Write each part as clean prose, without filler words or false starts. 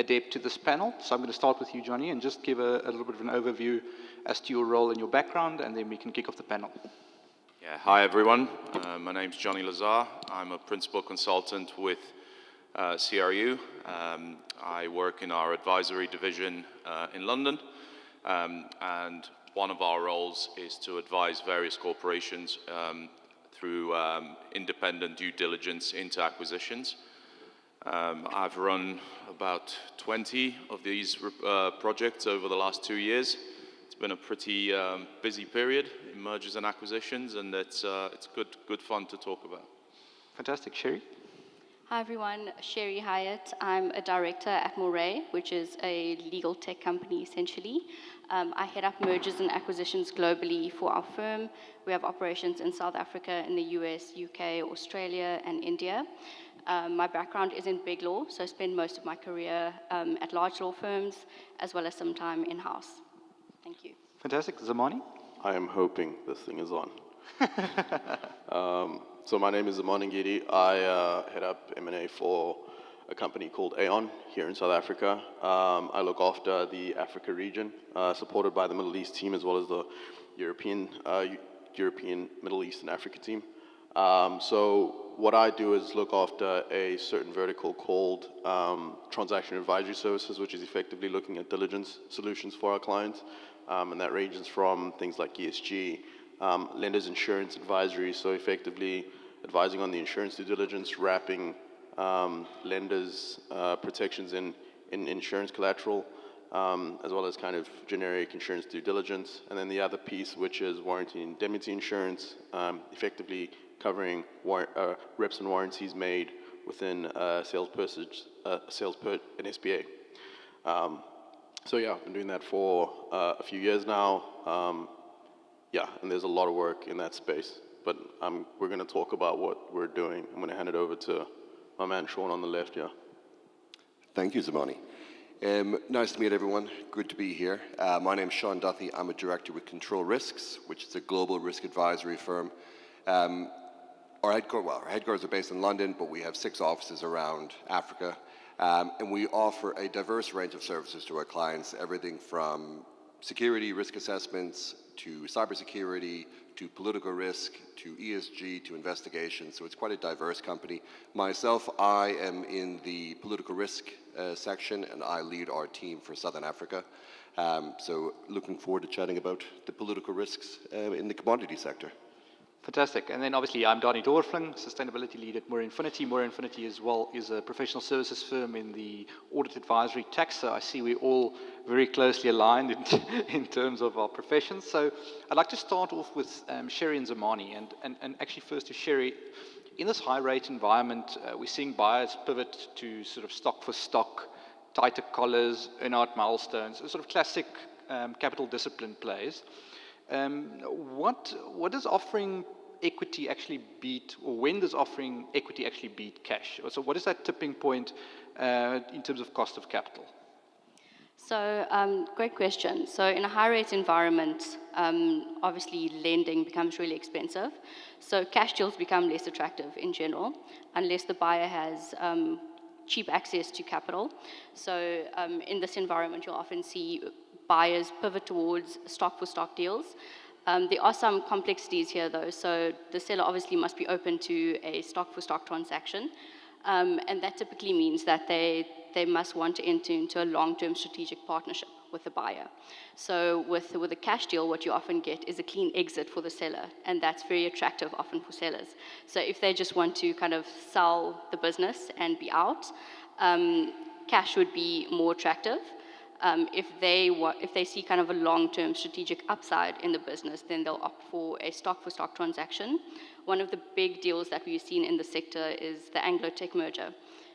adept to this panel. So I'm going to start with you, Johnny, and just give a little bit of an overview as to your role and your background, and then we can kick off the panel. Yeah, hi everyone. My name's Johnny Lazar. I'm a principal consultant with CRU. I work in our advisory division in London, and one of our roles is to advise various corporations through independent due diligence into acquisitions. I've run about 20 of these projects over the last 2 years. It's been a pretty busy period in mergers and acquisitions, and it's good fun to talk about. Fantastic. Sherry? Hi everyone, Sherry Hyatt. I'm a director at Moray, which is a legal tech company essentially. I head up mergers and acquisitions globally for our firm. We have operations in South Africa, in the US, UK, Australia, and India. My background is in big law, so I spent most of my career at large law firms, as well as some time in-house. Thank you. Fantastic. Zamani? I am hoping this thing is on. So my name is Zamani Ngidi. I head up M&A for a company called Ionut here in South Africa. I look after the Africa region, supported by the Middle East team as well as the European, Middle East, and Africa team. So what I do is look after a certain vertical called transaction advisory services, which is effectively looking at diligence solutions for our clients. And that ranges from things like ESG, lenders insurance advisory, so effectively advising on the insurance due diligence, wrapping lenders protections in insurance collateral, as well as kind of generic insurance due diligence. And then the other piece, which is warranty and indemnity insurance, effectively covering reps and warranties made within sales per an SPA. So yeah, I've been doing that for a few years now. Yeah, and there's a lot of work in that space. But we're going to talk about what we're doing. I'm going to hand it over to my man Sean on the left, yeah. Thank you, Zamani. Nice to meet everyone. Good to be here. My name is Sean Duthie. I'm a director with Control Risks, which is a global risk advisory firm. Our headquarters are based in London, but we have 6 offices around Africa. And we offer a diverse range of services to our clients, everything from security risk assessments to cybersecurity, to political risk, to ESG, to investigation. So it's quite a diverse company. Myself, I am in the political risk section, and I lead our team for Southern Africa. So looking forward to chatting about the political risks in the commodity sector. Fantastic. And then obviously I'm Danie, sustainability lead at More Infinity. More Infinity as well is a professional services firm in the audit advisory tax. So I see we're all very closely aligned in terms of our professions. So I'd like to start off with Sherry and Zamani. And actually first to Sherry, in this high rate environment, we're seeing buyers pivot to sort of stock for stock, tighter collars, earn-out milestones, sort of classic capital discipline plays. What does offering equity actually beat, or when does offering equity actually beat cash? So what is that tipping point in terms of cost of capital? So great question. So in a high rate environment, obviously lending becomes really expensive. So cash deals become less attractive in general, unless the buyer has cheap access to capital. So in this environment, you'll often see buyers pivot towards stock-for-stock deals. There are some complexities here, though. So the seller obviously must be open to a stock-for-stock transaction. And that typically means that they must want to enter into a long-term strategic partnership with the buyer. So with a cash deal, what you often get is a clean exit for the seller. And that's very attractive often for sellers. So if they just want to kind of sell the business and be out, cash would be more attractive. If they see kind of a long-term strategic upside in the business, then they'll opt for a stock-for-stock transaction. One of the big deals that we've seen in the sector is the Anglo-Tech merger.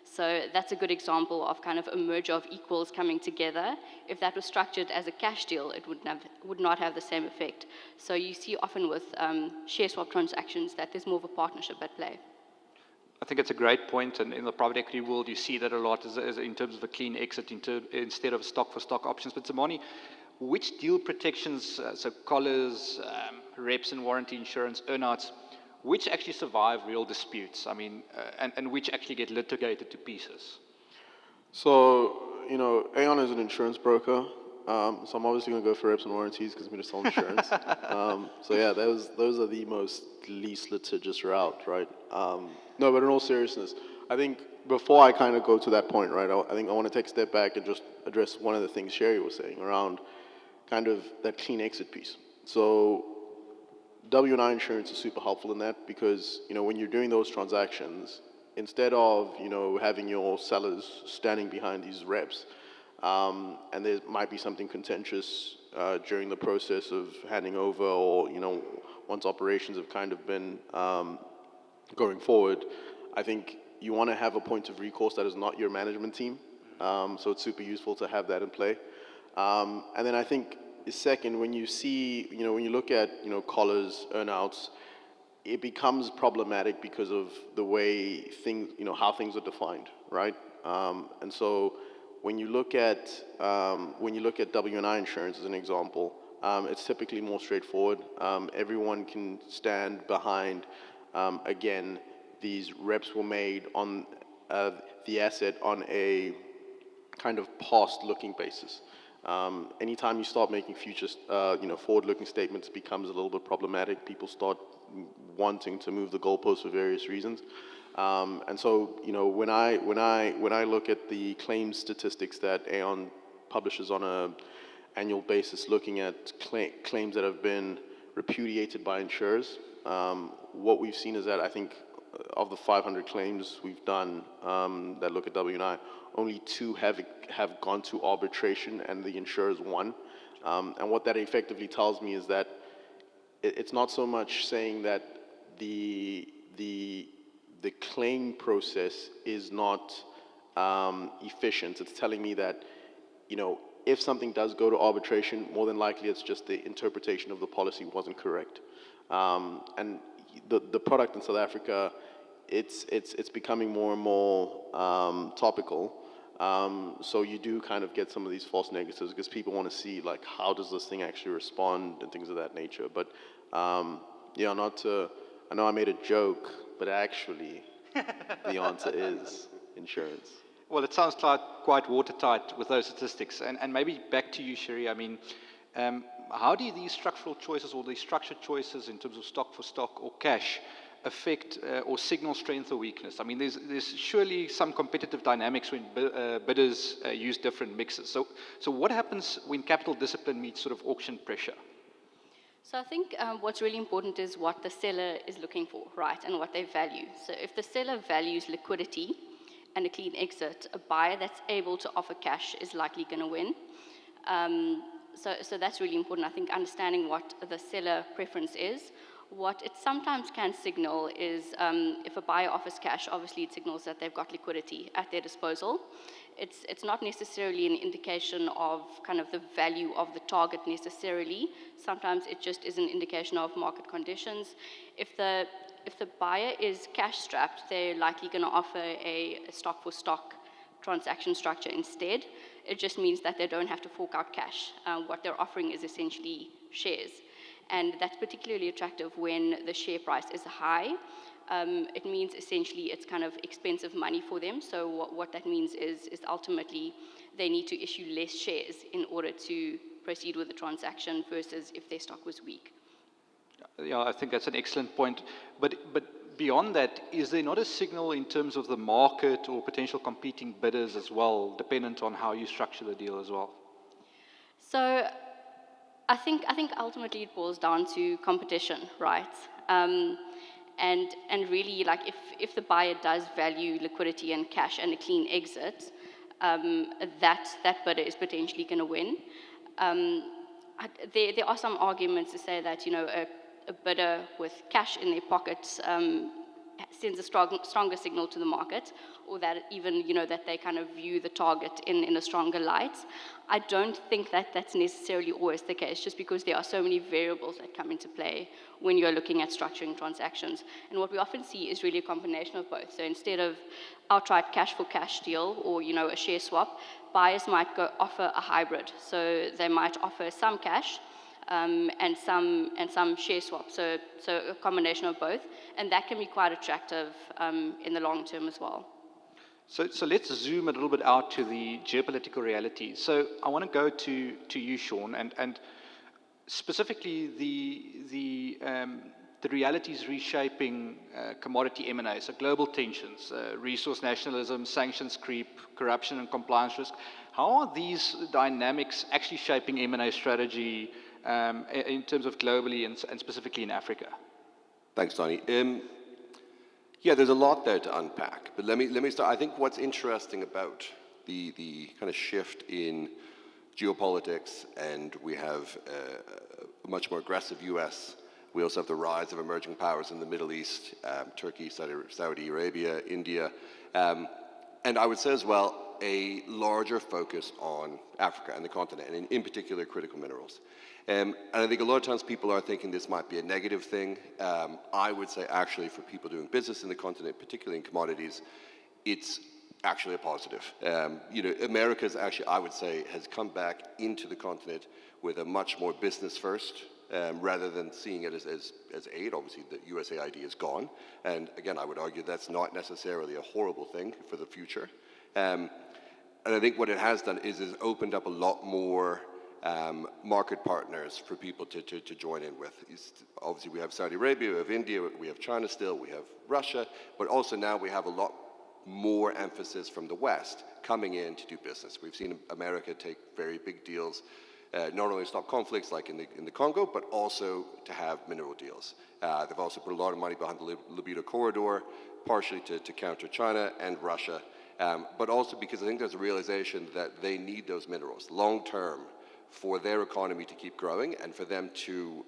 So that's a good example of kind of a merger of equals coming together. If that was structured as a cash deal, it would not have the same effect. So you see often with share swap transactions that there's more of a partnership at play. I think it's a great point, and in the private equity world, you see that a lot as in terms of a clean exit instead of stock-for-stock options. But Zamani, which deal protections, so collars, reps and warranty insurance, earnouts, which actually survive real disputes? I mean, and which actually get litigated to pieces? So Aon is an insurance broker, so I'm obviously going to go for reps and warranties because I'm going to sell insurance. So yeah, those are the most least litigious route, right? No, but in all seriousness, I think before I kind of go to that point, right, I think I want to take a step back and just address one of the things Sherry was saying around kind of that clean exit piece. So W&I insurance is super helpful in that because, when you're doing those transactions, instead of, having your sellers standing behind these reps, and there might be something contentious during the process of handing over or, once operations have kind of been going forward, I think you want to have a point of recourse that is not your management team. So it's super useful to have that in play. And then I think second, when you see, when you look at, collars, earnouts, it becomes problematic because of the way things, how things are defined, right? And so when you look at W&I insurance as an example, it's typically more straightforward. Everyone can stand behind, again, these reps were made on the asset on a kind of past-looking basis. Anytime you start making future, forward-looking statements, it becomes a little bit problematic. People start wanting to move the goalposts for various reasons. And so, when I look at the claims statistics that Aon publishes on an annual basis, looking at claims that have been repudiated by insurers, what we've seen is that I think of the 500 claims we've done that look at W&I, only 2 have gone to arbitration and the insurers won. And what that effectively tells me is that it's not so much saying that the claim process is not efficient. It's telling me that, if something does go to arbitration, more than likely it's just the interpretation of the policy wasn't correct. And the product in South Africa, it's becoming more and more topical. So you do kind of get some of these false negatives because people want to see like how does this thing actually respond and things of that nature. But I know I made a joke, but actually the answer is insurance. Well, it sounds quite watertight with those statistics. And maybe back to you, Sherry. I mean, how do these structural choices or these structured choices in terms of stock for stock or cash affect or signal strength or weakness? I mean, there's surely some competitive dynamics when bidders use different mixes. So what happens when capital discipline meets sort of auction pressure? So I think what's really important is what the seller is looking for, right, and what they value. So if the seller values liquidity and a clean exit, a buyer that's able to offer cash is likely going to win. So that's really important. I think understanding what the seller preference is. What it sometimes can signal is if a buyer offers cash, obviously it signals that they've got liquidity at their disposal. It's not necessarily an indication of kind of the value of the target necessarily. Sometimes it just is an indication of market conditions. If the buyer is cash strapped, they're likely going to offer a stock for stock transaction structure instead. It just means that they don't have to fork out cash. What they're offering is essentially shares. And that's particularly attractive when the share price is high. It means essentially it's kind of expensive money for them. So what that means is ultimately they need to issue less shares in order to proceed with the transaction versus if their stock was weak. Yeah, I think that's an excellent point. But beyond that, is there not a signal in terms of the market or potential competing bidders as well, dependent on how you structure the deal as well? So I think ultimately it boils down to competition, right? And really, like if the buyer does value liquidity and cash and a clean exit, that bidder is potentially going to win. There are some arguments to say that a bidder with cash in their pockets sends a stronger signal to the market, or that even that they kind of view the target in a stronger light. I don't think that that's necessarily always the case, just because there are so many variables that come into play when you're looking at structuring transactions. And what we often see is really a combination of both. So instead of outright cash for cash deal or a share swap, buyers might offer a hybrid. So they might offer some cash and some share swap. So a combination of both, and that can be quite attractive in the long term as well. So let's zoom a little bit out to the geopolitical reality. So I want to go to you, Sean, and specifically the realities reshaping commodity M&A, so global tensions, resource nationalism, sanctions creep, corruption and compliance risk. How are these dynamics actually shaping M&A strategy in terms of globally and specifically in Africa? Thanks, Danie. Yeah, there's a lot there to unpack, but let me start. I think what's interesting about the kind of shift in geopolitics, and we have a much more aggressive U.S. We also have the rise of emerging powers in the Middle East, Turkey, Saudi Arabia, India, and I would say as well a larger focus on Africa and the continent, and in particular critical minerals. And I think a lot of times people are thinking this might be a negative thing. I would say actually for people doing business in the continent, particularly in commodities, it's actually a positive. America's actually, I would say, has come back into the continent with a much more business first, rather than seeing it as aid. Obviously, the USAID is gone. And again, I would argue that's not necessarily a horrible thing for the future. And I think what it has done is opened up a lot more market partners for people to join in with. Obviously, we have Saudi Arabia, we have India, we have China still, we have Russia, but also now we have a lot more emphasis from the West coming in to do business. We've seen America take very big deals, not only stop conflicts like in the Congo, but also to have mineral deals. They've also put a lot of money behind the Libido corridor, partially to counter China and Russia, but also because I think there's a realization that they need those minerals long term for their economy to keep growing and for them to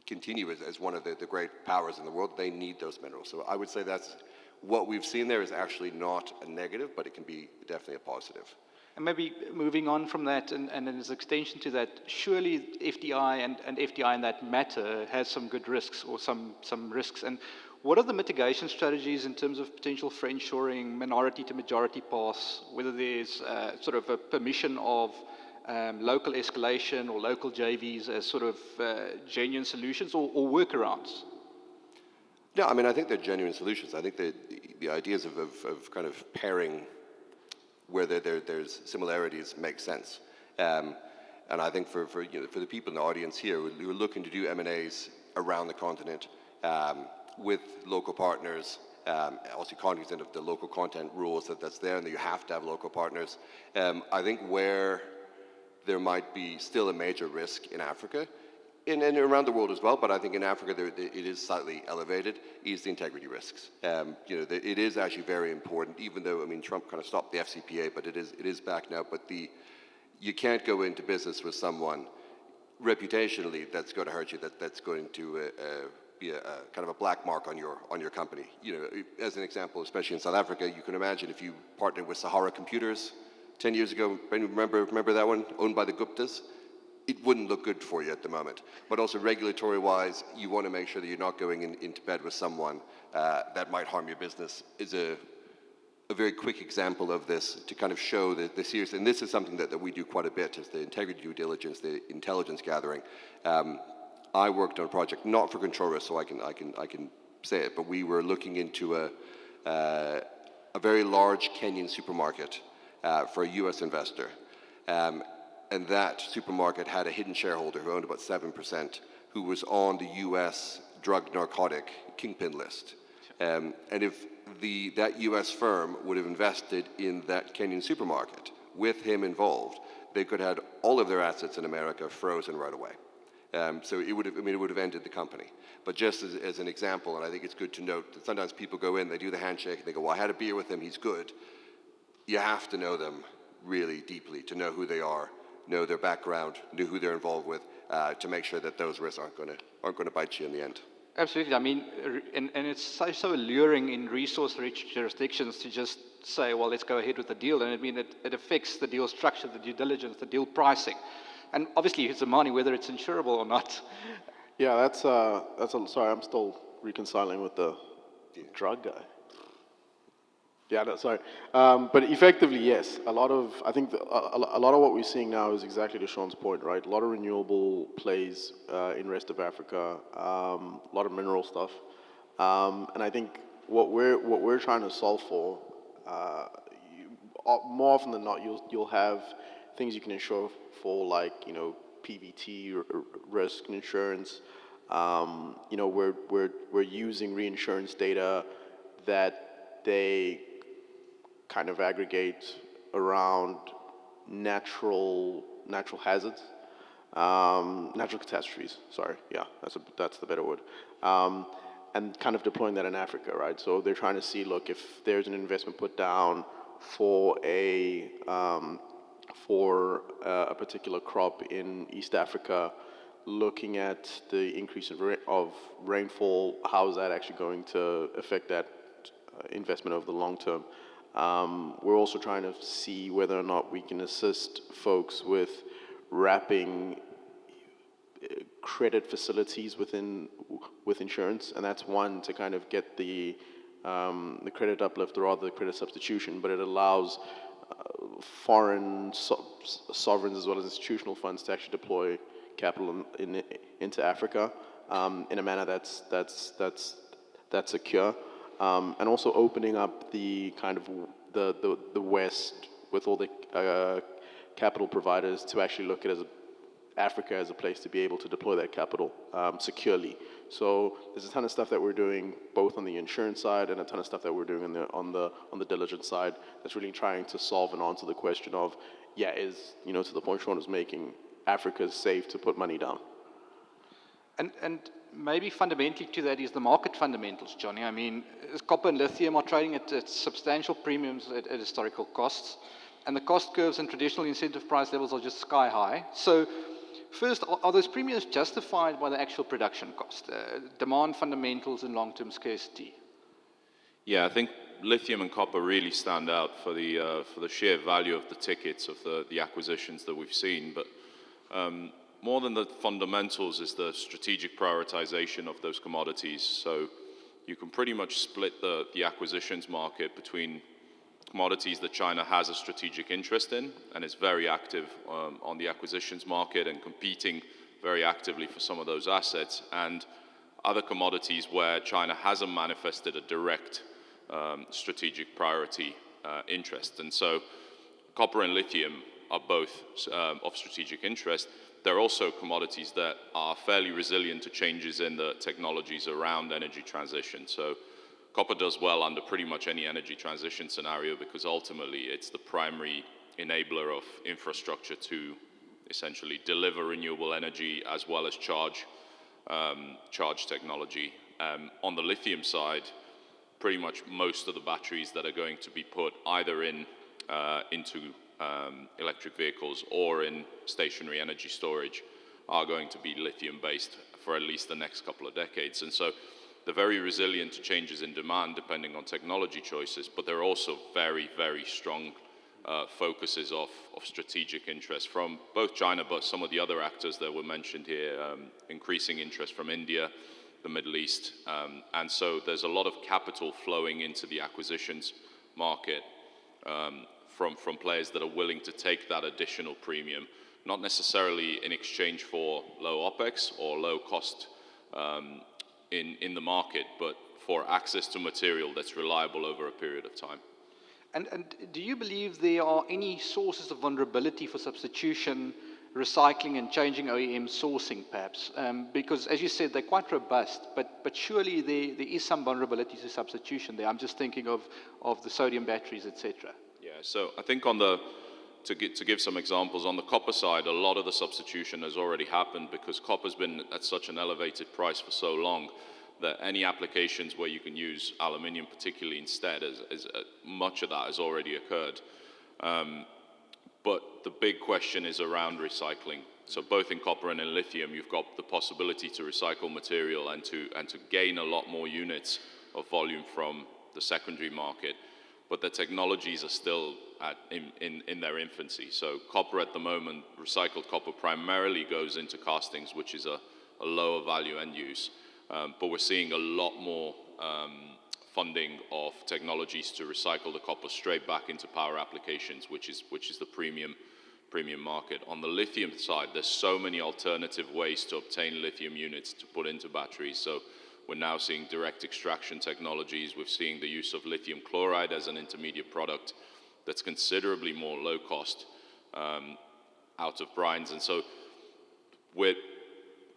continue as one of the great powers in the world. They need those minerals. So I would say that's what we've seen there is actually not a negative, but it can be definitely a positive. And maybe moving on from that, and as an extension to that, surely FDI and FDI in that matter has some good risks or some risks. And what are the mitigation strategies in terms of potential friendshoring, minority to majority paths, whether there's sort of a permission of local escalation or local JVs as sort of genuine solutions or workarounds? No, I mean, I think they're genuine solutions. I think the ideas of kind of pairing where there's similarities make sense. And I think for the people in the audience here who are looking to do M&As around the continent with local partners, also cognizant of the local content rules that's there and that you have to have local partners, I think where there might be still a major risk in Africa, and around the world as well, but I think in Africa it is slightly elevated, is the integrity risks. It is actually very important, even though, I mean, Trump kind of stopped the FCPA, but it is back now, but you can't go into business with someone reputationally that's going to hurt you, that's going to be a kind of a black mark on your company. As an example, especially in South Africa, you can imagine if you partnered with Sahara Computers 10 years ago, remember that one, owned by the Guptas? It wouldn't look good for you at the moment. But also regulatory-wise, you want to make sure that you're not going into bed with someone that might harm your business. Is a very quick example of this to kind of show the serious, and this is something that we do quite a bit, is the integrity due diligence, the intelligence gathering. I worked on a project, not for control risk, so I can say it, but we were looking into a very large Kenyan supermarket for a U.S. investor. And that supermarket had a hidden shareholder who owned about 7%, who was on the U.S. drug narcotic kingpin list. And if that U.S. firm would have invested in that Kenyan supermarket with him involved, they could have had all of their assets in America frozen right away. So it would have ended the company. But just as an example, and I think it's good to note that sometimes people go in, they do the handshake, and they go, well, I had a beer with him, he's good. You have to know them really deeply to know who they are, know their background, know who they're involved with, to make sure that those risks aren't going to bite you in the end. Absolutely. I mean, and it's so alluring in resource-rich jurisdictions to just say, well, let's go ahead with the deal. And I mean, it affects the deal structure, the due diligence, the deal pricing. And obviously, it's Zamani, whether it's insurable or not. Yeah, sorry, I'm still reconciling with the drug guy. Yeah, no, sorry. But effectively, yes. I think a lot of what we're seeing now is exactly to Sean's point, right? A lot of renewable plays in rest of Africa, a lot of mineral stuff, and I think what we're trying to solve for more often than not, you'll have things you can insure for, like, you know, PVT or risk insurance. You know, we're using reinsurance data that they kind of aggregate around natural hazards, natural catastrophes. Sorry, yeah, that's the better word. And kind of deploying that in Africa, right? So they're trying to see, look, if there's an investment put down for a particular crop in East Africa, looking at the increase of rainfall, how is that actually going to affect that investment over the long term? We're also trying to see whether or not we can assist folks with wrapping credit facilities with insurance, and that's one to kind of get the credit uplift or rather the credit substitution, but it allows foreign sovereigns as well as institutional funds to actually deploy capital into Africa in a manner that's secure, and also opening up the kind of the West with all the capital providers to actually look at Africa as a place to be able to deploy that capital securely. So there's a ton of stuff that we're doing both on the insurance side and a ton of stuff that we're doing on the diligence side that's really trying to solve and answer the question of, is, you know, to the point Sean was making, Africa's safe to put money down. And maybe fundamentally to that is the market fundamentals, Johnny. I mean, copper and lithium are trading at substantial premiums at historical costs, and the cost curves and traditional incentive price levels are just sky high. So first, are those premiums justified by the actual production cost, demand fundamentals and long-term scarcity? Yeah, I think lithium and copper really stand out for the sheer value of the tickets of the acquisitions that we've seen. But more than the fundamentals is the strategic prioritization of those commodities. So you can pretty much split the acquisitions market between commodities that China has a strategic interest in and is very active on the acquisitions market and competing very actively for some of those assets, and other commodities where China hasn't manifested a direct strategic priority interest. And so copper and lithium are both of strategic interest. They're also commodities that are fairly resilient to changes in the technologies around energy transition. So copper does well under pretty much any energy transition scenario because ultimately it's the primary enabler of infrastructure to essentially deliver renewable energy as well as charge technology. On the lithium side, pretty much most of the batteries that are going to be put either into electric vehicles or in stationary energy storage are going to be lithium based for at least the next couple of decades. And so they're very resilient to changes in demand depending on technology choices, but they're also very, very strong focuses of strategic interest from both China, but some of the other actors that were mentioned here, increasing interest from India, the Middle East. And so there's a lot of capital flowing into the acquisitions market from players that are willing to take that additional premium, not necessarily in exchange for low OPEX or low cost in the market, but for access to material that's reliable over a period of time. And do you believe there are any sources of vulnerability for substitution, recycling and changing OEM sourcing perhaps? Because as you said, they're quite robust, but surely there is some vulnerability to substitution there. I'm just thinking of the sodium batteries, etc. Yeah, so I think to give some examples, on the copper side, a lot of the substitution has already happened because copper's been at such an elevated price for so long that any applications where you can use aluminium particularly instead, much of that has already occurred. But the big question is around recycling. So both in copper and in lithium, you've got the possibility to recycle material and to gain a lot more units of volume from the secondary market. But the technologies are still in their infancy. So copper at the moment, recycled copper primarily goes into castings, which is a lower value end use. But we're seeing a lot more funding of technologies to recycle the copper straight back into power applications, which is the premium market. On the lithium side, there's so many alternative ways to obtain lithium units to put into batteries. So we're now seeing direct extraction technologies. We're seeing the use of lithium chloride as an intermediate product that's considerably more low cost out of brines. And so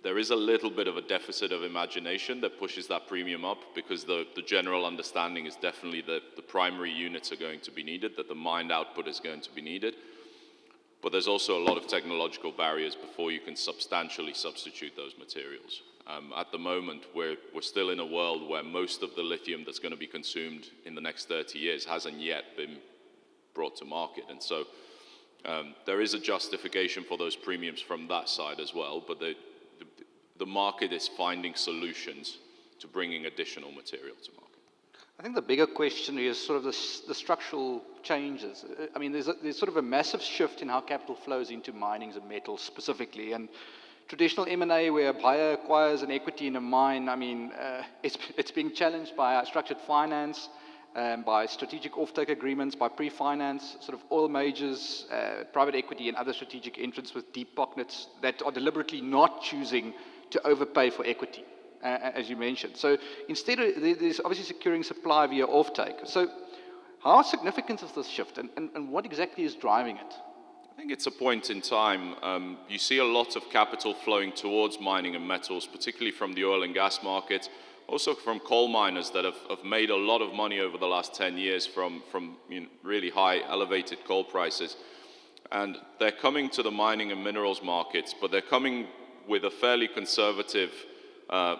there is a little bit of a deficit of imagination that pushes that premium up, because the general understanding is definitely that the primary units are going to be needed, that the mined output is going to be needed. But there's also a lot of technological barriers before you can substantially substitute those materials. At the moment, we're still in a world where most of the lithium that's going to be consumed in the next 30 years hasn't yet been brought to market. And so there is a justification for those premiums from that side as well, but the market is finding solutions to bringing additional material to market. I think the bigger question is sort of the structural changes. I mean, there's sort of a massive shift in how capital flows into minings and metals specifically. And traditional M&A, where a buyer acquires an equity in a mine, I mean, it's being challenged by structured finance, by strategic offtake agreements, by pre-finance, sort of oil majors, private equity, and other strategic entrants with deep pockets that are deliberately not choosing to overpay for equity, as you mentioned. So instead, there's obviously securing supply via offtake. So how significant is this shift, and what exactly is driving it? I think it's a point in time. You see a lot of capital flowing towards mining and metals, particularly from the oil and gas market, also from coal miners that have made a lot of money over the last 10 years from really high, elevated coal prices. And they're coming to the mining and minerals markets, but they're coming with a fairly conservative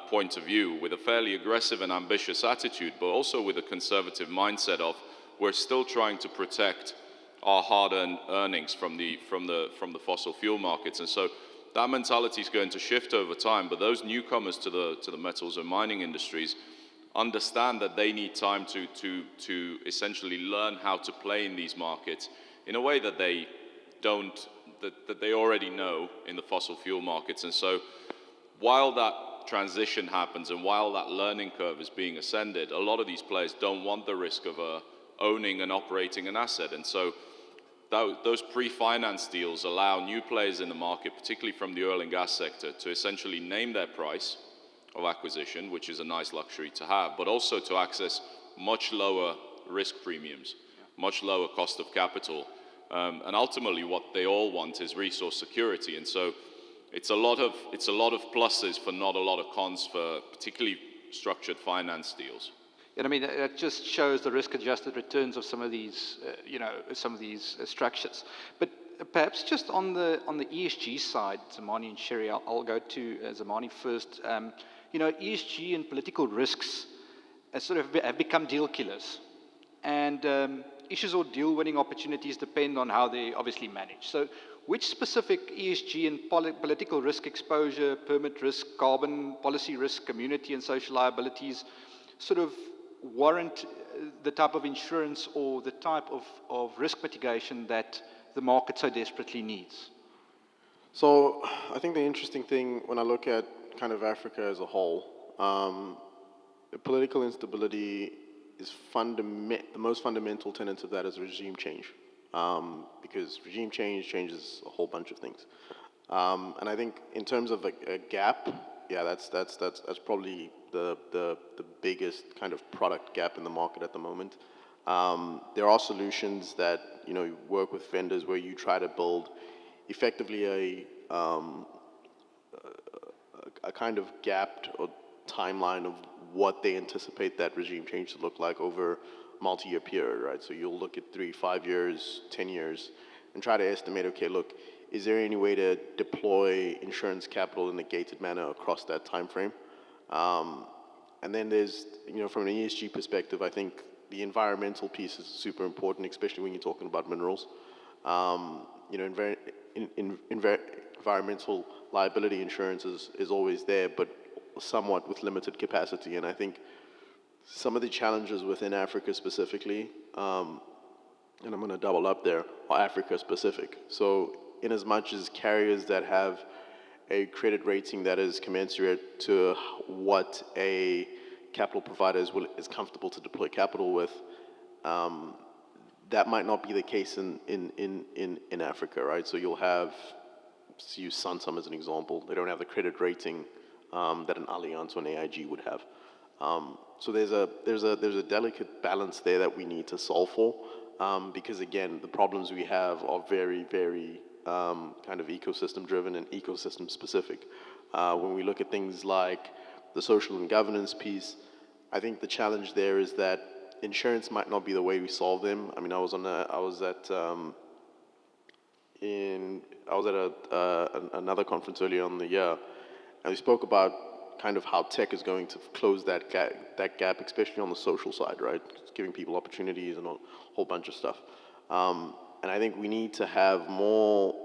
point of view, with a fairly aggressive and ambitious attitude, but also with a conservative mindset of, we're still trying to protect our hard-earned earnings from the fossil fuel markets. And so that mentality is going to shift over time, but those newcomers to the metals and mining industries understand that they need time to essentially learn how to play in these markets in a way that they already know in the fossil fuel markets. And so while that transition happens and while that learning curve is being ascended, a lot of these players don't want the risk of owning and operating an asset. And so those pre-finance deals allow new players in the market, particularly from the oil and gas sector, to essentially name their price of acquisition, which is a nice luxury to have, but also to access much lower risk premiums, much lower cost of capital. And ultimately what they all want is resource security. And so it's a lot of pluses for not a lot of cons for particularly structured finance deals. And I mean, it just shows the risk-adjusted returns of some of these, structures. But perhaps just on the ESG side, Zamani and Sherry, I'll go to Zamani first. ESG and political risks have become deal killers, and issues or deal-winning opportunities depend on how they obviously manage. So, which specific ESG and political risk exposure, permit risk, carbon policy risk, community and social liabilities sort of warrant the type of insurance or the type of risk mitigation that the market so desperately needs? So I think the interesting thing when I look at kind of Africa as a whole, the political instability is the most fundamental tenet of that is regime change, because regime change changes a whole bunch of things. And I think in terms of a gap, that's probably the biggest kind of product gap in the market at the moment. There are solutions that you work with vendors where you try to build effectively a kind of gapped or timeline of what they anticipate that regime change to look like over a multi-year period, right? So you'll look at 3, 5 years, 10 years, and try to estimate, okay, look, is there any way to deploy insurance capital in a gated manner across that time frame? And then there's, from an ESG perspective, I think the environmental piece is super important, especially when you're talking about minerals. Environmental liability insurance is always there, but somewhat with limited capacity. And I think some of the challenges within Africa specifically, and I'm going to double up there, are Africa specific. So in as much as carriers that have a credit rating that is commensurate to what a capital provider is comfortable to deploy capital with, that might not be the case in Africa, right? So you'll have, use Santam as an example. They don't have the credit rating that an Allianz or an AIG would have. So there's a delicate balance there that we need to solve for, because again, the problems we have are very, very kind of ecosystem driven and ecosystem specific. When we look at things like the social and governance piece, I think the challenge there is that insurance might not be the way we solve them. I mean, I was at another conference earlier on in the year, and we spoke about kind of how tech is going to close that gap, especially on the social side, right? It's giving people opportunities and a whole bunch of stuff. And I think we need to have more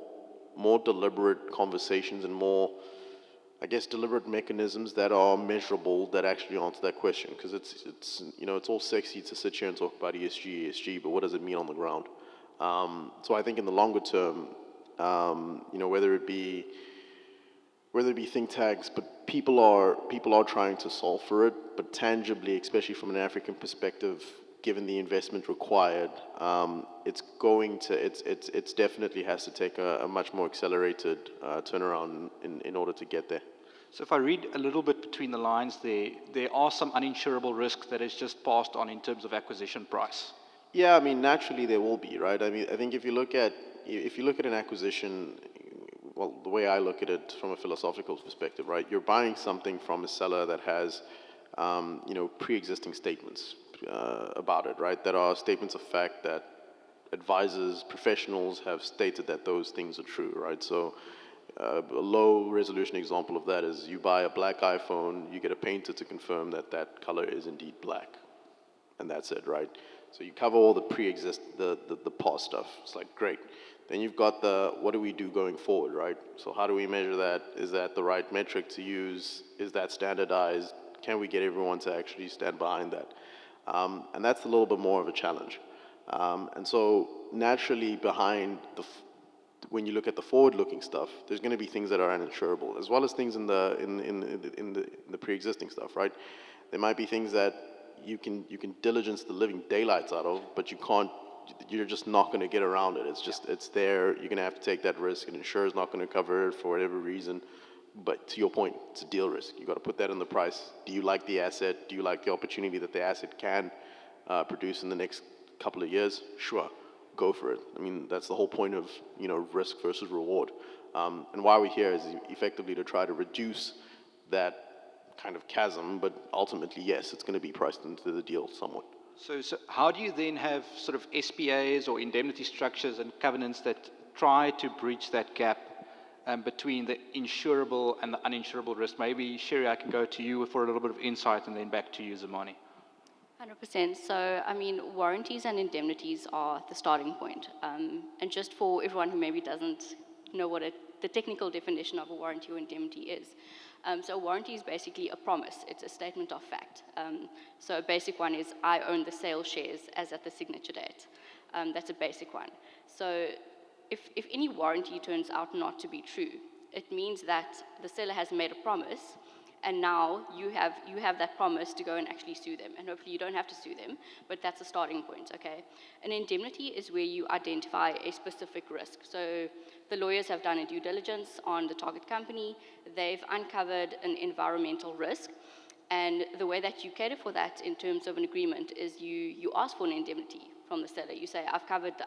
deliberate conversations and more, I guess, deliberate mechanisms that are measurable that actually answer that question. Because it's all sexy to sit here and talk about ESG, but what does it mean on the ground? So I think in the longer term, whether it be think tanks, but people are trying to solve for it, but tangibly, especially from an African perspective, given the investment required, it's definitely has to take a much more accelerated turnaround in order to get there. So if I read a little bit between the lines there are some uninsurable risks that is just passed on in terms of acquisition price. Yeah, I mean, naturally there will be, right? I mean, I think if you look at an acquisition, well, the way I look at it from a philosophical perspective, right? You're buying something from a seller that has, pre-existing statements about it, right? That are statements of fact that advisors, professionals have stated that those things are true, right? So a low resolution example of that is you buy a black iPhone, you get a painter to confirm that that color is indeed black, and that's it, right? So you cover all the the past stuff. It's like, great. Then you've got what do we do going forward, right? So how do we measure that? Is that the right metric to use? Is that standardized? Can we get everyone to actually stand behind that? And that's a little bit more of a challenge. And so naturally when you look at the forward-looking stuff, there's going to be things that are uninsurable, as well as things in the pre-existing stuff, right? There might be things that you can diligence the living daylights out of, but you're just not going to get around it. It's there. You're going to have to take that risk. An insurer's not going to cover it for whatever reason. But to your point, it's a deal risk. You got to put that in the price. Do you like the asset? Do you like the opportunity that the asset can produce in the next couple of years? Sure, go for it. I mean, that's the whole point of risk versus reward. And why we're here is effectively to try to reduce that kind of chasm. But ultimately, yes, it's going to be priced into the deal somewhat. So how do you then have sort of SPAs or indemnity structures and covenants that try to breach that gap between the insurable and the uninsurable risk? Maybe, Sherry, I can go to you for a little bit of insight and then back to you, Zamani. 100%. So, I mean, warranties and indemnities are the starting point. And just for everyone who maybe doesn't know what the technical definition of a warranty or indemnity is. So a warranty is basically a promise. It's a statement of fact. So a basic one is I own the sale shares as at the signature date. That's a basic one. So if any warranty turns out not to be true, it means that the seller has made a promise, and now you have that promise to go and actually sue them. And hopefully you don't have to sue them, but that's a starting point, okay? An indemnity is where you identify a specific risk. So the lawyers have done a due diligence on the target company. They've uncovered an environmental risk. And the way that you cater for that in terms of an agreement is you ask for an indemnity from the seller. You say, I've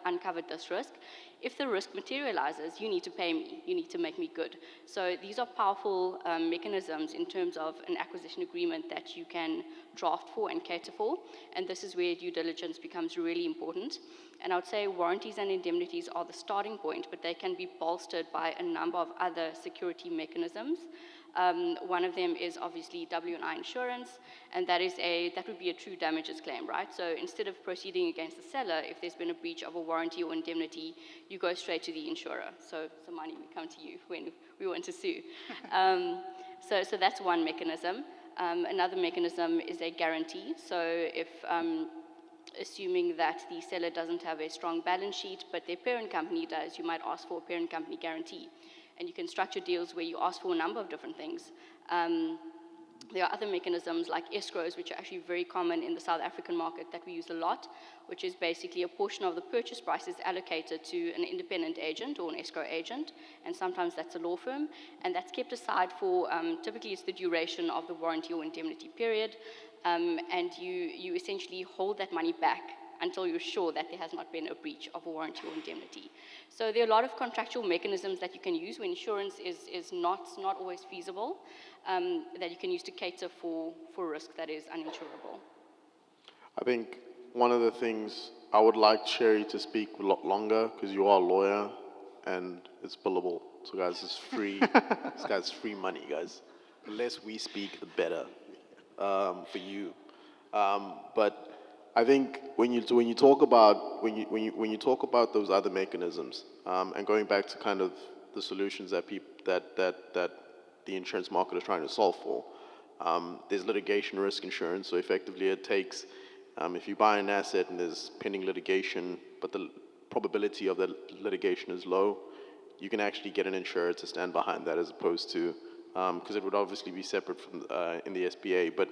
uncovered this risk. If the risk materializes, you need to pay me. You need to make me good. So these are powerful mechanisms in terms of an acquisition agreement that you can draft for and cater for. And this is where due diligence becomes really important. And I would say warranties and indemnities are the starting point, but they can be bolstered by a number of other security mechanisms. One of them is obviously W&I insurance, and that would be a true damages claim, right? So instead of proceeding against the seller, if there's been a breach of a warranty or indemnity, you go straight to the insurer. So Zamani, we come to you when we want to sue. So that's one mechanism. Another mechanism is a guarantee. So if assuming that the seller doesn't have a strong balance sheet, but their parent company does, you might ask for a parent company guarantee. And you can structure deals where you ask for a number of different things. There are other mechanisms like escrows, which are actually very common in the South African market that we use a lot, which is basically a portion of the purchase price is allocated to an independent agent or an escrow agent, and sometimes that's a law firm, and that's kept aside for, typically it's the duration of the warranty or indemnity period, and you essentially hold that money back until you're sure that there has not been a breach of a warranty or indemnity. So there are a lot of contractual mechanisms that you can use when insurance is not always feasible, that you can use to cater for risk that is uninsurable. I think one of the things I would like Sherry to speak a lot longer, because you are a lawyer and it's billable. So guys, it's free. This guy's free money, guys. The less we speak, the better for you. But I think when you talk about those other mechanisms, and going back to kind of the solutions that the insurance market is trying to solve for, there's litigation risk insurance. So effectively, it takes if you buy an asset and there's pending litigation, but the probability of that litigation is low, you can actually get an insurer to stand behind that, as opposed to because it would obviously be separate from in the SPA, but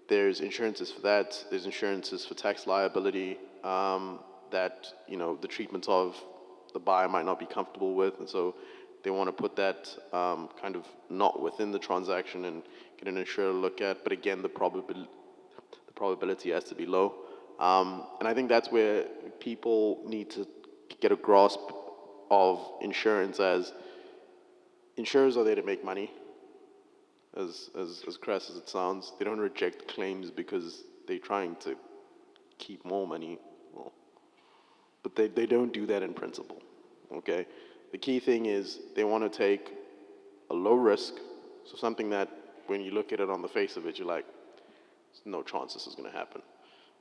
there's insurances for that. There's insurances for tax liability that the treatment of the buyer might not be comfortable with, and so they want to put that kind of not within the transaction and get an insurer to look at. But again, the probability has to be low, and I think that's where people need to get a grasp of insurance. As insurers are there to make money. As crass as it sounds, they don't reject claims because they're trying to keep more money. Well, but they don't do that in principle, okay? The key thing is they want to take a low risk, so something that when you look at it on the face of it, you're like, there's no chance this is going to happen.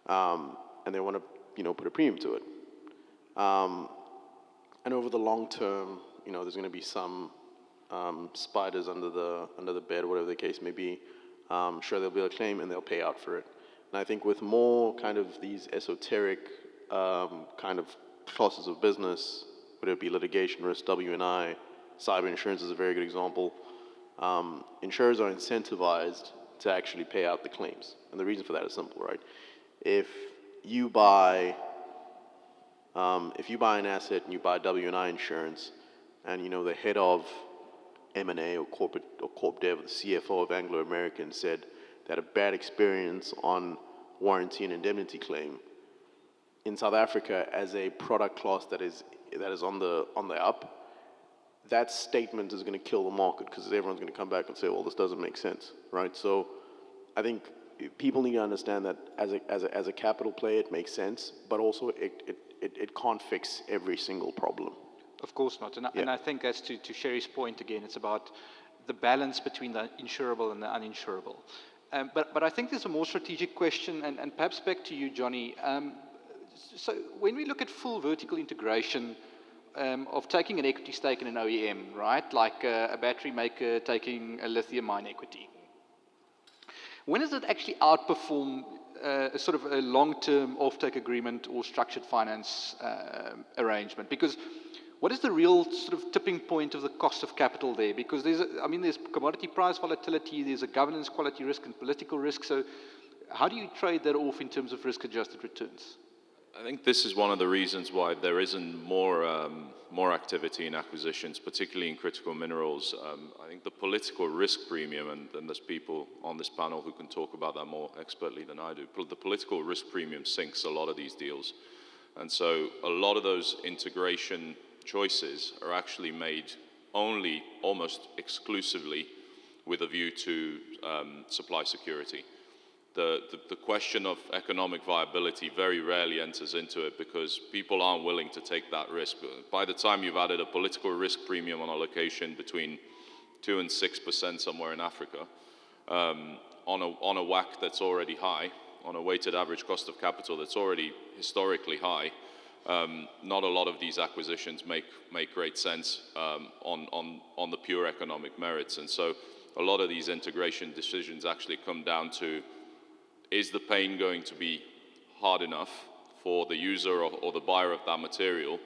And they want to, put a premium to it. And over the long term, there's going to be some spiders under the bed, whatever the case may be. Sure, there'll be a claim and they'll pay out for it. And I think with more kind of these esoteric kind of classes of business, whether it be litigation risk, W&I, cyber insurance is a very good example. Insurers are incentivized to actually pay out the claims, and the reason for that is simple, right? If you buy an asset and you buy W&I insurance, and the head of M&A or corp dev, the CFO of Anglo American, said that a bad experience on warranty and indemnity claim in South Africa as a product class that is on the up, that statement is going to kill the market, because everyone's going to come back and say, well, this doesn't make sense, right? So I think people need to understand that as a capital play, it makes sense, but also it can't fix every single problem. Of course not. And I think that's to Sherry's point again, it's about the balance between the insurable and the uninsurable. But I think there's a more strategic question, and perhaps back to you, Johnny. So when we look at full vertical integration of taking an equity stake in an OEM, right, like a battery maker taking a lithium mine equity, when does it actually outperform a sort of a long-term offtake agreement or structured finance arrangement? Because what is the real sort of tipping point of the cost of capital there? Because there's commodity price volatility, there's a governance quality risk and political risk. So how do you trade that off in terms of risk-adjusted returns? I think this is one of the reasons why there isn't more activity in acquisitions, particularly in critical minerals. I think the political risk premium, and there's people on this panel who can talk about that more expertly than I do, but the political risk premium sinks a lot of these deals. And so a lot of those integration choices are actually made only, almost exclusively, with a view to supply security. The question of economic viability very rarely enters into it, because people aren't willing to take that risk. By the time you've added a political risk premium on a location between 2 and 6% somewhere in Africa, on a WACC that's already high, on a weighted average cost of capital that's already historically high, not a lot of these acquisitions make great sense on the pure economic merits. And so a lot of these integration decisions actually come down to, is the pain going to be hard enough for the user or the buyer of that material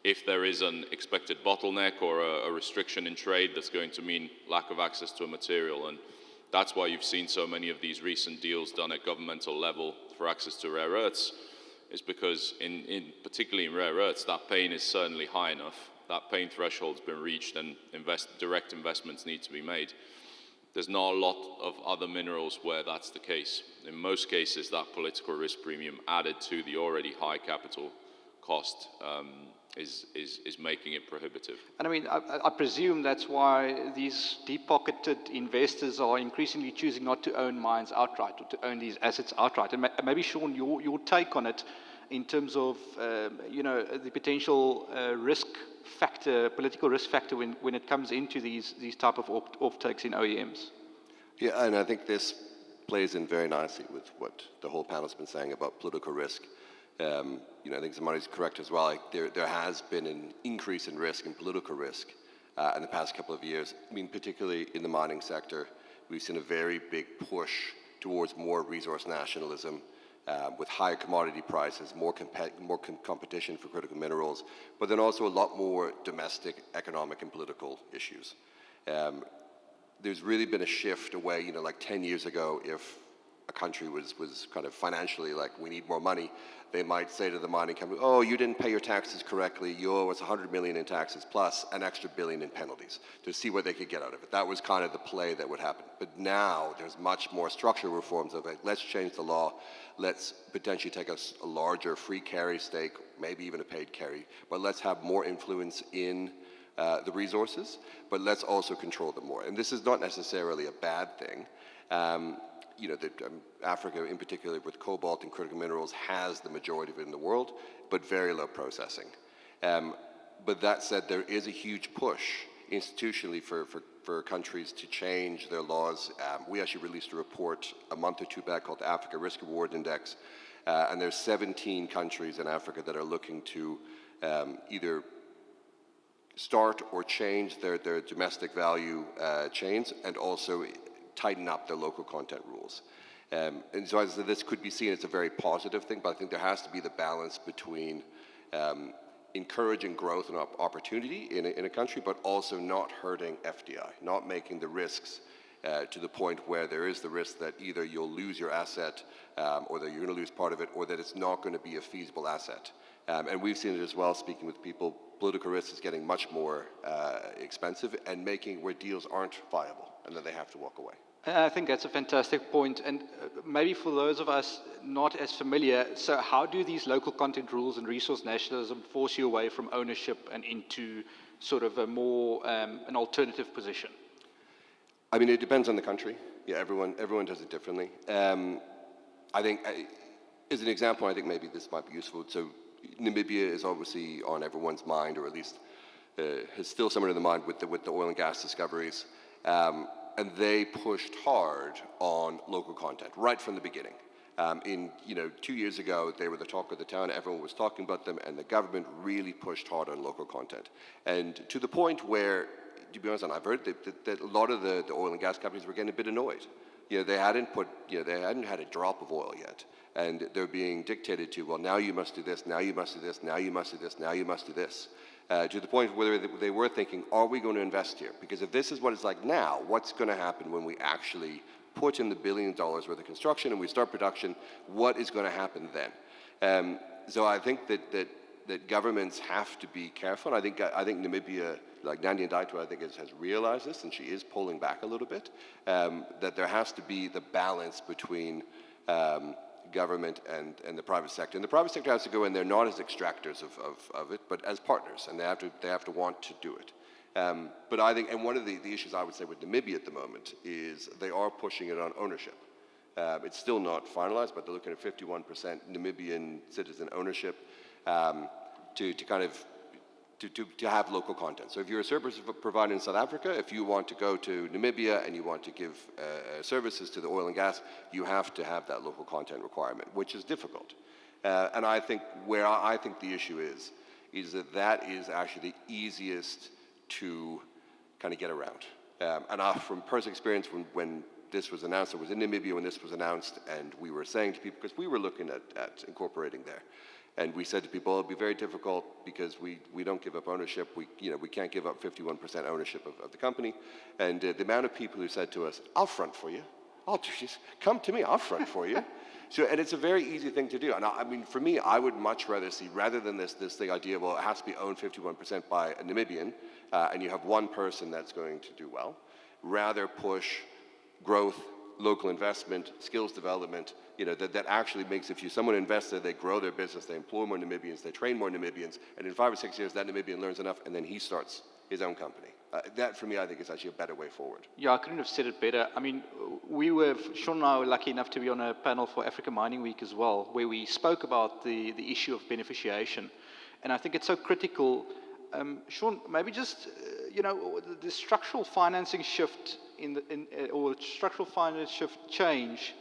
if there is an expected bottleneck or a restriction in trade that's going to mean lack of access to a material? And That's why you've seen so many of these recent deals done at governmental level for access to rare earths, is because particularly in rare earths, that pain is certainly high enough. That pain threshold's been reached and direct investments need to be made. There's not a lot of other minerals where that's the case. In most cases, that political risk premium added to the already high capital cost is making it prohibitive. And I mean, I presume that's why these deep-pocketed investors are increasingly choosing not to own mines outright or to own these assets outright. And maybe, Sean, your take on it in terms of, the potential risk factor, political risk factor when it comes into these type of off-takes in OEMs. Yeah, and I think this plays in very nicely with what the whole panel's been saying about political risk. I think Zamani is correct as well. Like there has been an increase in risk and political risk in the past couple of years. I mean, particularly in the mining sector, we've seen a very big push towards more resource nationalism, with higher commodity prices, more competition for critical minerals, but then also a lot more domestic economic and political issues. There's really been a shift away, like 10 years ago, if a country was kind of financially like, we need more money, they might say to the mining company, oh, you didn't pay your taxes correctly, you owe us 100 million in taxes plus an extra billion in penalties, to see what they could get out of it. That was kind of the play that would happen. But now there's much more structural reforms of like, let's change the law, let's potentially take a larger free carry stake, maybe even a paid carry, but let's have more influence in the resources, but let's also control them more. And this is not necessarily a bad thing. Africa in particular with cobalt and critical minerals has the majority of it in the world, but very low processing. But that said, there is a huge push institutionally for countries to change their laws. We actually released a report a month or two back called the Africa Risk Reward Index, and there's 17 countries in Africa that are looking to either start or change their domestic value chains and also tighten up their local content rules. And so as this could be seen as a very positive thing, but I think there has to be the balance between encouraging growth and opportunity in a country, but also not hurting FDI, not making the risks to the point where there is the risk that either you'll lose your asset or that you're going to lose part of it, or that it's not going to be a feasible asset. And we've seen it as well, speaking with people, political risk is getting much more expensive and making where deals aren't viable and then they have to walk away. I think that's a fantastic point, and maybe for those of us not as familiar, so how do these local content rules and resource nationalism force you away from ownership and into sort of a more, an alternative position? I mean, it depends on the country. Yeah, everyone does it differently. I think, as an example, I think maybe this might be useful. So Namibia is obviously on everyone's mind, or at least is still somewhere in the mind with the oil and gas discoveries. And they pushed hard on local content right from the beginning. 2 years ago, they were the talk of the town. Everyone was talking about them, and the government really pushed hard on local content. And to the point where, to be honest, and I've heard that a lot of the oil and gas companies were getting a bit annoyed. They hadn't had a drop of oil yet, and they're being dictated to. Well, now you must do this. Now you must do this. Now you must do this. Now you must do this. To the point where they were thinking, are we going to invest here? Because if this is what it's like now, what's going to happen when we actually put in the $1 billion worth of construction and we start production? What is going to happen then? So I think that governments have to be careful. I think Namibia, like Danie and Daito, I think has realized this, and she is pulling back a little bit. That there has to be the balance between government and the private sector. And the private sector has to go in there not as extractors of it, but as partners, and they have to want to do it. But I think, and one of the issues I would say with Namibia at the moment is they are pushing it on ownership. It's still not finalized, but they're looking at 51% Namibian citizen ownership to have local content. So if you're a service provider in South Africa, if you want to go to Namibia and you want to give services to the oil and gas, you have to have that local content requirement, which is difficult. And I think where I think the issue is that is actually the easiest to kind of get around. And from personal experience, when this was announced, I was in Namibia when this was announced, and we were saying to people, because we were looking at incorporating there, And we said to people, it'll be very difficult because we don't give up ownership. We can't give up 51% ownership of the company. And the amount of people who said to us, I'll front for you. Just come to me, I'll front for you. So, and it's a very easy thing to do. And I mean, for me, I would much rather see, rather than this the idea, well, it has to be owned 51% by a Namibian, and you have one person that's going to do well, rather push growth, local investment, skills development, that actually makes, if someone invests there, they grow their business, they employ more Namibians, they train more Namibians, and in 5 or 6 years, that Namibian learns enough, and then he starts his own company. That, for me, I think is actually a better way forward. Yeah, I couldn't have said it better. I mean, Sean and I were lucky enough to be on a panel for Africa Mining Week as well, where we spoke about the issue of beneficiation. And I think it's so critical. Sean, maybe just, the structural financing shift or structural finance shift change,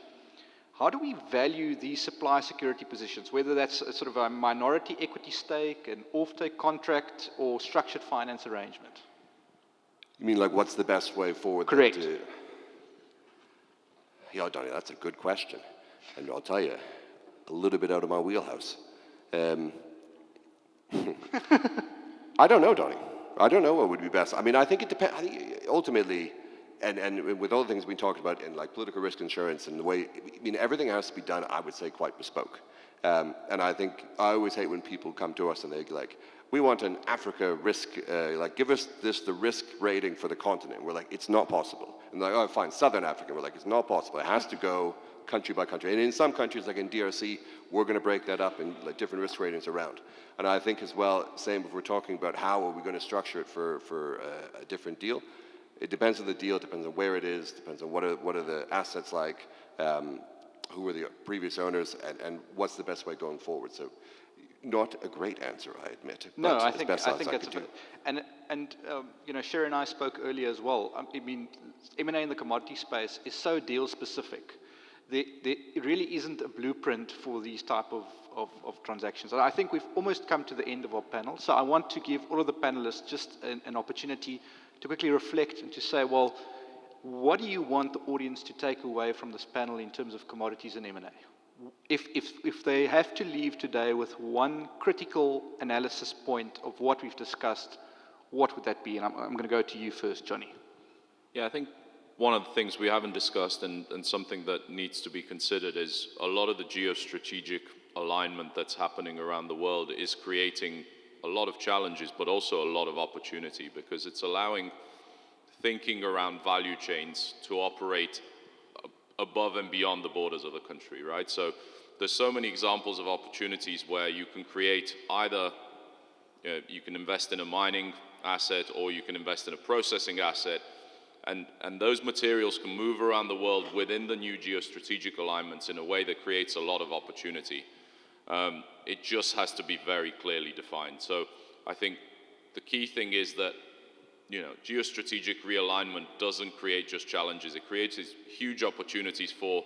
how do we value these supply security positions, whether that's a sort of a minority equity stake, an offtake contract, or structured finance arrangement? You mean like what's the best way forward? Correct. Yeah, Danie, that's a good question. And I'll tell you, a little bit out of my wheelhouse. I don't know, Danie. I don't know what would be best. I mean, I think it depends. I think ultimately, and with all the things we talked about in like political risk insurance and the way, I mean, everything has to be done, I would say, quite bespoke. And I think I always hate when people come to us and they're like, we want an Africa risk, give us the risk rating for the continent. We're like, it's not possible. And they're like, oh, fine, Southern Africa. We're like, it's not possible. It has to go country by country. And in some countries, like in DRC, we're going to break that up in like different risk ratings around. And I think as well, same if we're talking about how are we going to structure it for a different deal. It depends on the deal, depends on where it is, depends on what are the assets like, who were the previous owners, and what's the best way going forward. So not a great answer, I admit. No, I as think best I as think I that's could do. and Sherry and I spoke earlier as well. I mean, M&A in the commodity space is so deal specific. There really isn't a blueprint for these type of transactions. And I think we've almost come to the end of our panel. So I want to give all of the panelists just an opportunity to quickly reflect and to say, well, what do you want the audience to take away from this panel in terms of commodities and M&A? If they have to leave today with one critical analysis point of what we've discussed, what would that be? And I'm going to go to you first, Johnny. Yeah, I think one of the things we haven't discussed and something that needs to be considered is a lot of the geostrategic alignment that's happening around the world is creating a lot of challenges, but also a lot of opportunity, because it's allowing thinking around value chains to operate above and beyond the borders of a country, right? So there's so many examples of opportunities where you can create either, you can invest in a mining asset or you can invest in a processing asset, and those materials can move around the world within the new geostrategic alignments in a way that creates a lot of opportunity. It just has to be very clearly defined. So I think the key thing is that geostrategic realignment doesn't create just challenges. It creates these huge opportunities for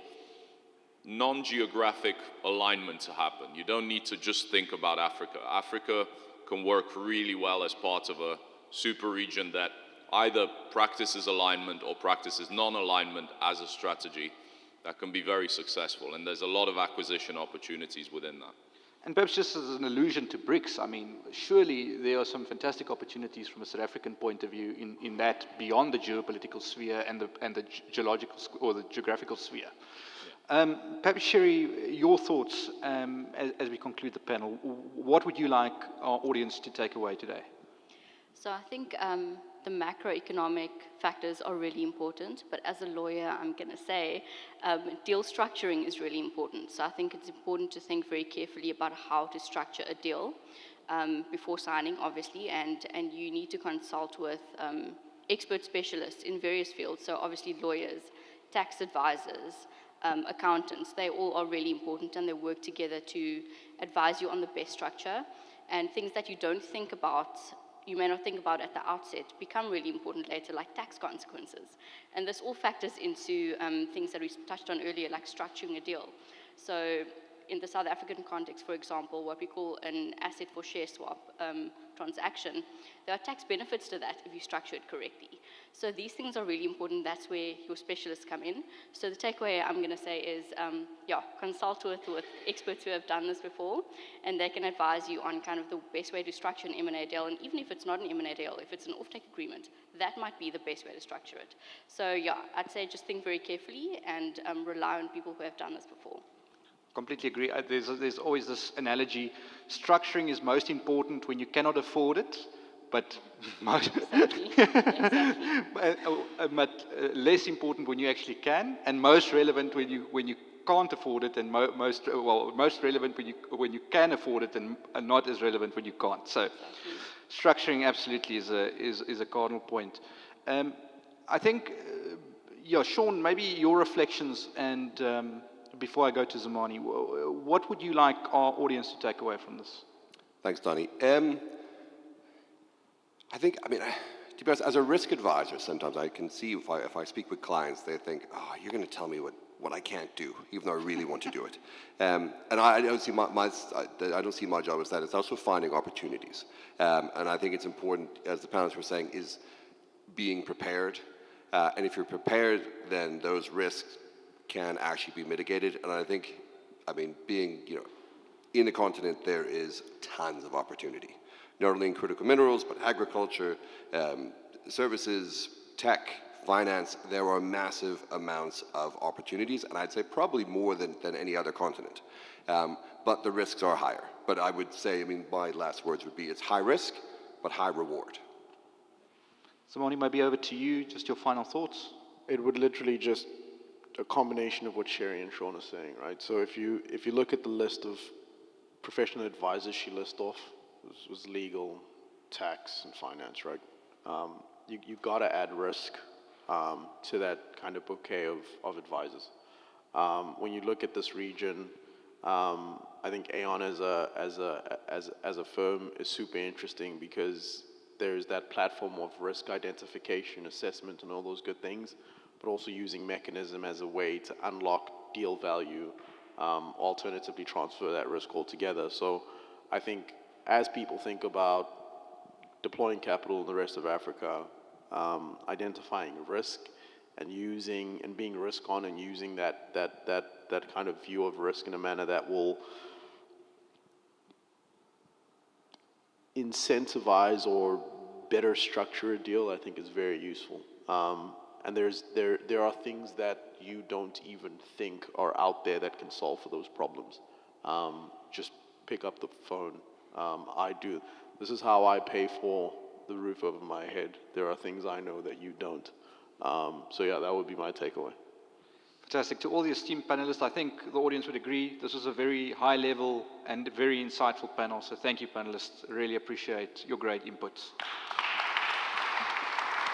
non-geographic alignment to happen. You don't need to just think about Africa. Africa can work really well as part of a super region that either practices alignment or practices non-alignment as a strategy that can be very successful. And there's a lot of acquisition opportunities within that. And perhaps just as an allusion to BRICS, I mean, surely there are some fantastic opportunities from a South African point of view in that beyond the geopolitical sphere and the geological or the geographical sphere. Yeah. Perhaps, Sherry, your thoughts as we conclude the panel. What would you like our audience to take away today? So I think the macroeconomic factors are really important, but as a lawyer, I'm going to say deal structuring is really important. So I think it's important to think very carefully about how to structure a deal before signing, obviously, and you need to consult with expert specialists in various fields. So obviously lawyers, tax advisors, accountants, they all are really important, and they work together to advise you on the best structure, and things that you don't think about, you may not think about at the outset, become really important later, like tax consequences. And this all factors into things that we touched on earlier, like structuring a deal. So in the South African context, for example, what we call an asset for share swap transaction, there are tax benefits to that if you structure it correctly. So these things are really important. That's where your specialists come in. So the takeaway I'm going to say is, consult with experts who have done this before, and they can advise you on kind of the best way to structure an M&A deal. And even if it's not an M&A deal, if it's an offtake agreement, that might be the best way to structure it. So yeah, I'd say just think very carefully and rely on people who have done this before. Completely agree. There's always this analogy. Structuring is most important when you cannot afford it, but but less important when you actually can, and most relevant when you can't afford it, and most relevant when you can afford it, and not as relevant when you can't. So, structuring absolutely is a cardinal point. I think, Sean, maybe your reflections, and before I go to Zamani, what would you like our audience to take away from this? Thanks, Danie. I think, to be honest, as a risk advisor, sometimes I can see if I speak with clients, they think, oh, you're going to tell me what I can't do, even though I really want to do it. And I don't see I don't see my job as that. It's also finding opportunities. And I think it's important, as the panelists were saying, is being prepared. And if you're prepared, then those risks can actually be mitigated. And I think, being, in the continent, there is tons of opportunity. Not only in critical minerals, but agriculture, services, tech, finance. There are massive amounts of opportunities, and I'd say probably more than any other continent. But the risks are higher. But I would say, my last words would be, it's high risk, but high reward. Zamani, maybe over to you, just your final thoughts. It would literally just a combination of what Sherry and Sean are saying, right? So if you look at the list of professional advisors she listed off, this was legal, tax, and finance, right? You got to add risk to that kind of bouquet of advisors. When you look at this region, I think Aon as a firm is super interesting because there's that platform of risk identification, assessment, and all those good things, but also using mechanism as a way to unlock deal value, alternatively transfer that risk altogether. So I think as people think about deploying capital in the rest of Africa, identifying risk and being risk on and using that kind of view of risk in a manner that will incentivize or better structure a deal, I think is very useful. And there are things that you don't even think are out there that can solve for those problems. Just pick up the phone. This is how I pay for the roof over my head. There are things I know that you don't. So yeah, that would be my takeaway. Fantastic. To all the esteemed panelists, I think the audience would agree this was a very high level and very insightful panel. So thank you, panelists. Really appreciate your great inputs.